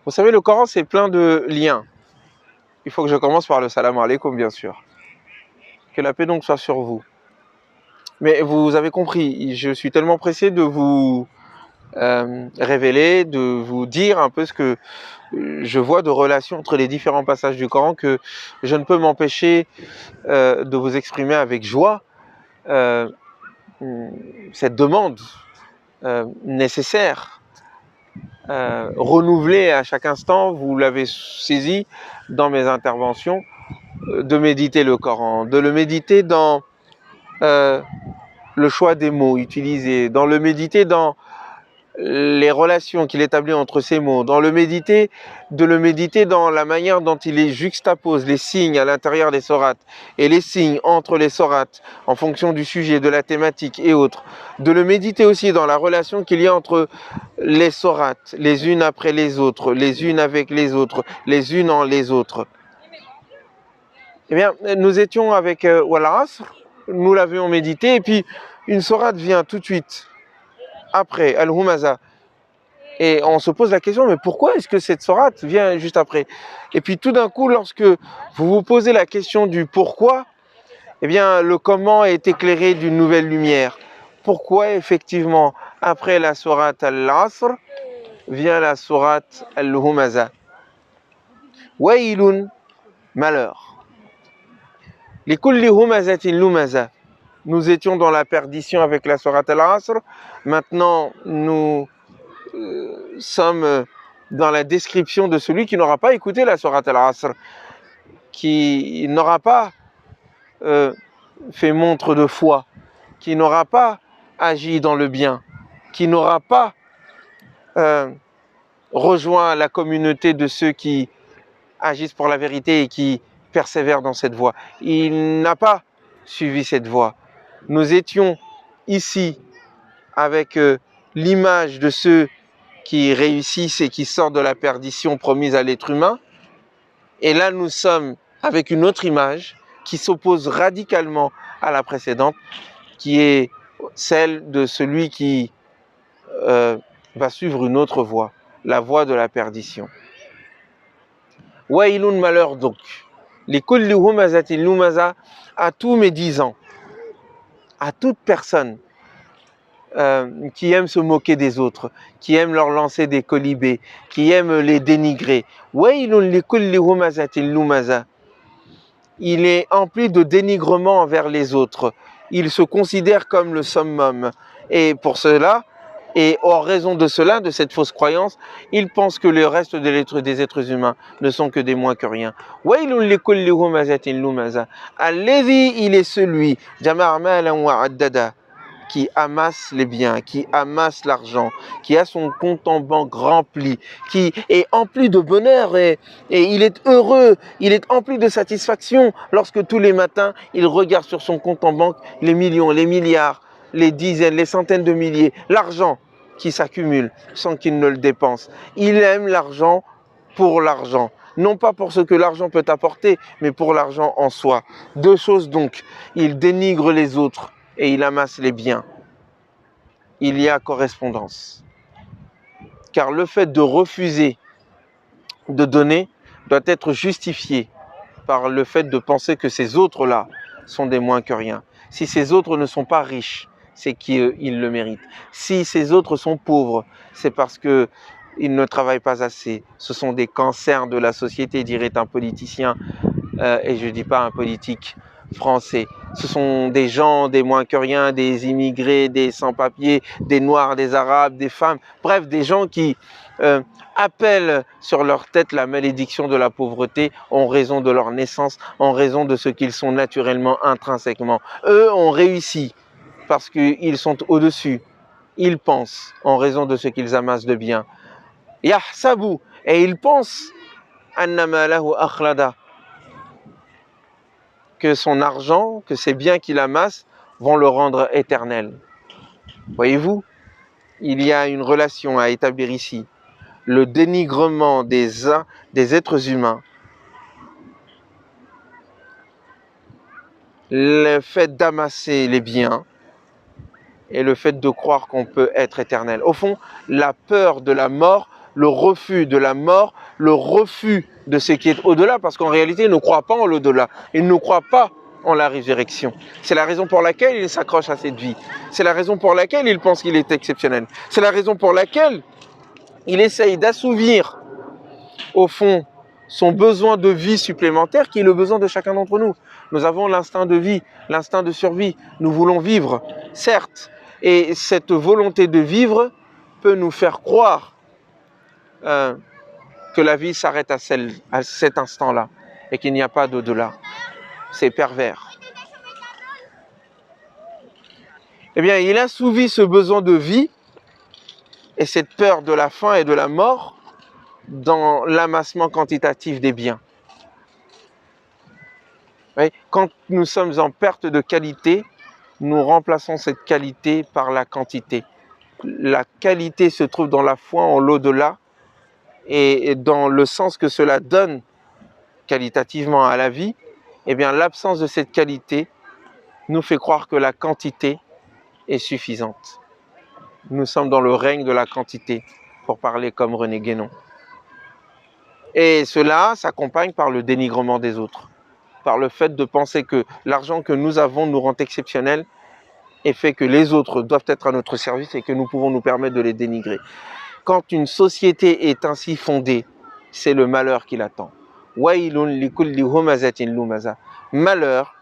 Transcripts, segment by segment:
Vous savez, le Coran, c'est plein de liens. Il faut que je commence par le salam alaikum, bien sûr. Que la paix donc soit sur vous. Mais vous avez compris, je suis tellement pressé de vous révéler, de vous dire un peu ce que je vois de relation entre les différents passages du Coran que je ne peux m'empêcher de vous exprimer avec joie euh, cette demande nécessaire, renouvelée à chaque instant, vous l'avez saisi dans mes interventions, de méditer le Coran, de le méditer dans le choix des mots utilisés, dans le méditer dans les relations qu'il établit entre ces mots, dans le méditer, de le méditer dans la manière dont il les juxtapose, les signes à l'intérieur des sourates et les signes entre les sourates en fonction du sujet, de la thématique et autres, de le méditer aussi dans la relation qu'il y a entre les sourates, les unes après les autres, les unes avec les autres, les unes en les autres. Eh bien, nous étions avec Wal Asr, nous l'avions médité, et puis une sourate vient tout de suite après Al-Humaza. Et on se pose la question, mais pourquoi est-ce que cette sourate vient juste après? Et puis tout d'un coup, lorsque vous vous posez la question du pourquoi, eh bien le comment est éclairé d'une nouvelle lumière. Pourquoi effectivement, après la sourate Al-Asr, vient la sourate Al-Humaza? Wailun, malheur. Likulli humazatin lumaza. Nous étions dans la perdition avec la sourate Al-Asr. Maintenant, nous sommes dans la description de celui qui n'aura pas écouté la sourate Al-Asr, qui n'aura pas fait montre de foi, qui n'aura pas agi dans le bien, qui n'aura pas rejoint la communauté de ceux qui agissent pour la vérité et qui persévèrent dans cette voie. Il n'a pas suivi cette voie. Nous étions ici avec l'image de ceux qui réussissent et qui sortent de la perdition promise à l'être humain. Et là, nous sommes avec une autre image qui s'oppose radicalement à la précédente, qui est celle de celui qui va suivre une autre voie, la voie de la perdition. Wailun, malheur donc, li kulli humazatin lumaza, à tous médisants, à toute personne qui aime se moquer des autres, qui aime leur lancer des colibés, qui aime les dénigrer. Wailun li kulli humazatin lumaza. Il est empli de dénigrement envers les autres. Il se considère comme le summum. Et pour cela, et en raison de cela, de cette fausse croyance, il pense que le reste des êtres humains ne sont que des moins que rien. Wailun likulli humazatin lumaza. Alladhi, il est celui, jama'a malan wa addada, qui amasse les biens, qui amasse l'argent, qui a son compte en banque rempli, qui est empli de bonheur et il est heureux, il est empli de satisfaction lorsque tous les matins, il regarde sur son compte en banque les millions, les milliards, les dizaines, les centaines de milliers, l'argent qui s'accumule sans qu'il ne le dépense. Il aime l'argent pour l'argent. Non pas pour ce que l'argent peut apporter, mais pour l'argent en soi. Deux choses donc, il dénigre les autres et il amasse les biens. Il y a correspondance. Car le fait de refuser de donner doit être justifié par le fait de penser que ces autres-là sont des moins que rien. Si ces autres ne sont pas riches, c'est qu'ils le méritent. Si ces autres sont pauvres, c'est parce qu'ils ne travaillent pas assez. Ce sont des cancers de la société, dirait un politicien, et je ne dis pas un politique français. Ce sont des gens, des moins que rien, des immigrés, des sans-papiers, des noirs, des arabes, des femmes, bref, des gens qui appellent sur leur tête la malédiction de la pauvreté en raison de leur naissance, en raison de ce qu'ils sont naturellement, intrinsèquement. Eux ont réussi parce qu'ils sont au-dessus. Ils pensent en raison de ce qu'ils amassent de bien. Yahsabu, et ils pensent annama lahu akhlada, que son argent, que ses biens qu'il amasse vont le rendre éternel. Voyez-vous, il y a une relation à établir ici. Le dénigrement des êtres humains, le fait d'amasser les biens et le fait de croire qu'on peut être éternel. Au fond, la peur de la mort le refus de la mort, le refus de ce qui est au-delà, parce qu'en réalité, ils ne croient pas en l'au-delà, ils ne croient pas en la résurrection. C'est la raison pour laquelle ils s'accrochent à cette vie. C'est la raison pour laquelle ils pensent qu'il est exceptionnel. C'est la raison pour laquelle il essaye d'assouvir, au fond, son besoin de vie supplémentaire qui est le besoin de chacun d'entre nous. Nous avons l'instinct de vie, l'instinct de survie. Nous voulons vivre, certes. Et cette volonté de vivre peut nous faire croire que la vie s'arrête à cet instant-là et qu'il n'y a pas d'au-delà. C'est pervers. Eh bien, il assouvit ce besoin de vie et cette peur de la faim et de la mort dans l'amassement quantitatif des biens. Quand nous sommes en perte de qualité, nous remplaçons cette qualité par la quantité. La qualité se trouve dans la foi en l'au-delà et dans le sens que cela donne qualitativement à la vie. Eh bien, l'absence de cette qualité nous fait croire que la quantité est suffisante. Nous sommes dans le règne de la quantité, pour parler comme René Guénon. Et cela s'accompagne par le dénigrement des autres, par le fait de penser que l'argent que nous avons nous rend exceptionnels et fait que les autres doivent être à notre service et que nous pouvons nous permettre de les dénigrer. Quand une société est ainsi fondée, c'est le malheur qui l'attend. Malheur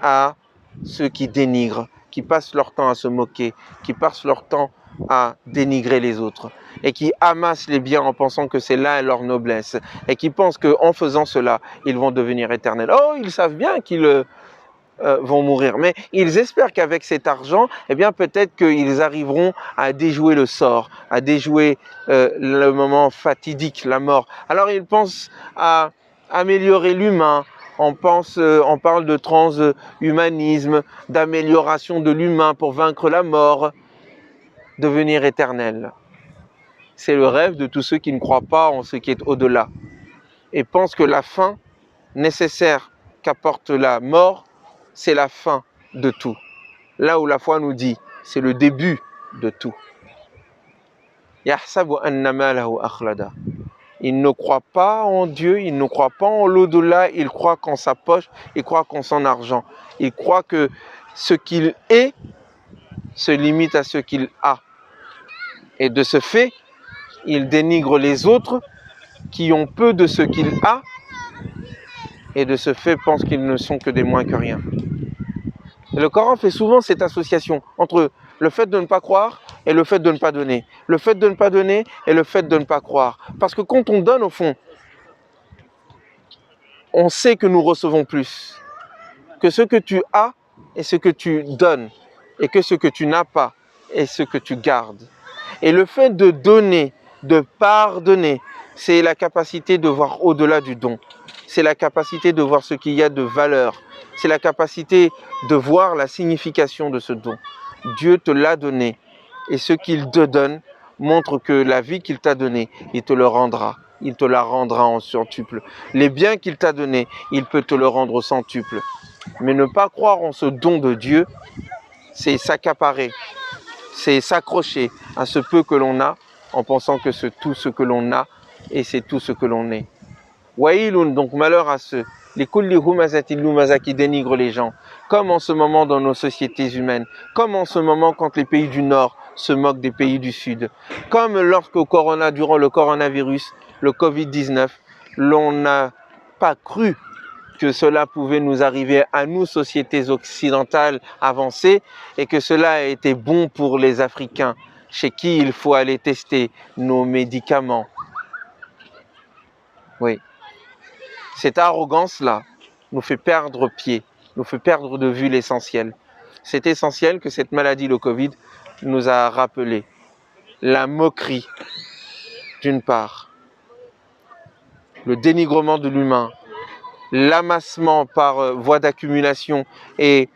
à ceux qui dénigrent, qui passent leur temps à se moquer, qui passent leur temps à dénigrer les autres et qui amassent les biens en pensant que c'est là leur noblesse et qui pensent qu'en faisant cela, ils vont devenir éternels. Oh, ils savent bien qu'ils vont mourir, mais ils espèrent qu'avec cet argent, eh bien peut-être qu'ils arriveront à déjouer le sort, à déjouer le moment fatidique, la mort. Alors ils pensent à améliorer l'humain. On parle de transhumanisme, d'amélioration de l'humain pour vaincre la mort, devenir éternel. C'est le rêve de tous ceux qui ne croient pas en ce qui est au-delà et pensent que la fin nécessaire qu'apporte la mort, c'est la fin de tout. Là où la foi nous dit, c'est le début de tout. Il ne croit pas en Dieu, il ne croit pas en l'au-delà, il croit qu'en sa poche, il croit qu'en son argent. Il croit que ce qu'il est se limite à ce qu'il a. Et de ce fait, il dénigre les autres qui ont peu de ce qu'il a et de ce fait pense qu'ils ne sont que des moins que rien. Et le Coran fait souvent cette association entre le fait de ne pas croire et le fait de ne pas donner. Le fait de ne pas donner et le fait de ne pas croire. Parce que quand on donne au fond, on sait que nous recevons plus. Que ce que tu as est ce que tu donnes et que ce que tu n'as pas est ce que tu gardes. Et le fait de donner, de pardonner, c'est la capacité de voir au-delà du don. C'est la capacité de voir ce qu'il y a de valeur. C'est la capacité de voir la signification de ce don. Dieu te l'a donné. Et ce qu'il te donne montre que la vie qu'il t'a donnée, il te le rendra. Il te la rendra en centuple. Les biens qu'il t'a donnés, il peut te le rendre au centuple. Mais ne pas croire en ce don de Dieu, c'est s'accaparer. C'est s'accrocher à ce peu que l'on a en pensant que c'est tout ce que l'on a et c'est tout ce que l'on est. Waïloun, donc malheur à ceux, les kulli humazatil lumaza qui dénigrent les gens, comme en ce moment dans nos sociétés humaines, comme en ce moment quand les pays du Nord se moquent des pays du Sud, comme durant le coronavirus, le Covid-19, l'on n'a pas cru que cela pouvait nous arriver à nous, sociétés occidentales avancées, et que cela a été bon pour les Africains, chez qui il faut aller tester nos médicaments. Oui. Cette arrogance-là nous fait perdre pied, nous fait perdre de vue l'essentiel. C'est essentiel que cette maladie, le Covid, nous a rappelé la moquerie, d'une part, le dénigrement de l'humain, l'amassement par voie d'accumulation et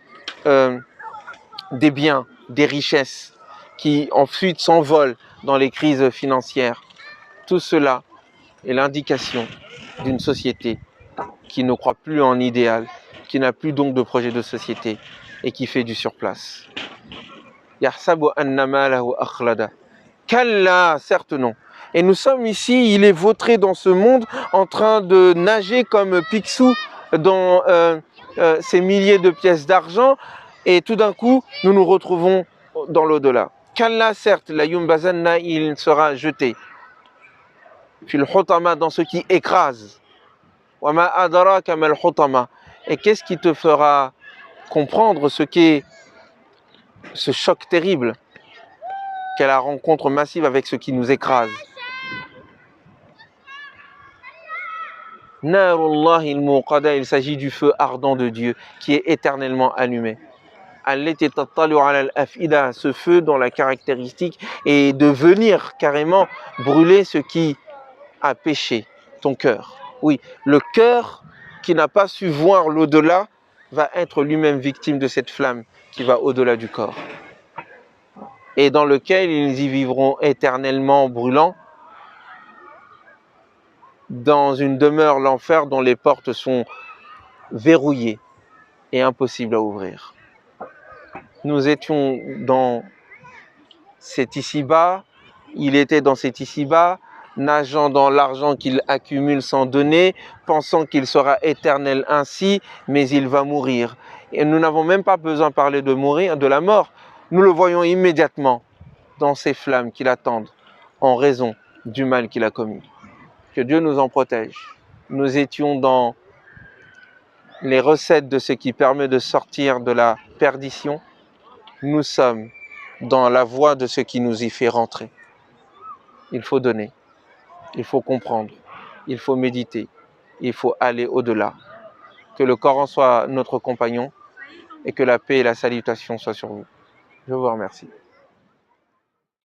des biens, des richesses qui ensuite s'envolent dans les crises financières. Tout cela est l'indication d'une société qui ne croit plus en idéal, qui n'a plus donc de projet de société et qui fait du surplace. Yahsabu anna malahu akhlada. Kalla, certes non. Et nous sommes ici, il est vautré dans ce monde, en train de nager comme Picsou dans ces milliers de pièces d'argent. Et tout d'un coup, nous nous retrouvons dans l'au-delà. Qu'Allah, certes, la yumbazanna, il sera jeté. Fil hutama, dans ce qui écrase. Wa ma adraka mal hutama. Et qu'est-ce qui te fera comprendre ce qu'est ce choc terrible qu'est la rencontre massive avec ce qui nous écrase? Narullah il-muqada, il s'agit du feu ardent de Dieu qui est éternellement allumé. Ce feu dont la caractéristique est de venir carrément brûler ce qui a péché, ton cœur. Oui, le cœur qui n'a pas su voir l'au-delà va être lui-même victime de cette flamme qui va au-delà du corps. Et dans lequel ils y vivront éternellement brûlants dans une demeure, l'enfer, dont les portes sont verrouillées et impossibles à ouvrir. Nous étions dans cet ici-bas, il était dans cet ici-bas, nageant dans l'argent qu'il accumule sans donner, pensant qu'il sera éternel ainsi, mais il va mourir. Et nous n'avons même pas besoin de parler de mourir, de la mort. Nous le voyons immédiatement dans ces flammes qui l'attendent en raison du mal qu'il a commis. Que Dieu nous en protège. Nous étions dans les recettes de ce qui permet de sortir de la perdition. Nous sommes dans la voie de ce qui nous y fait rentrer. Il faut donner, il faut comprendre, il faut méditer, il faut aller au-delà. Que le Coran soit notre compagnon et que la paix et la salutation soient sur vous. Je vous remercie.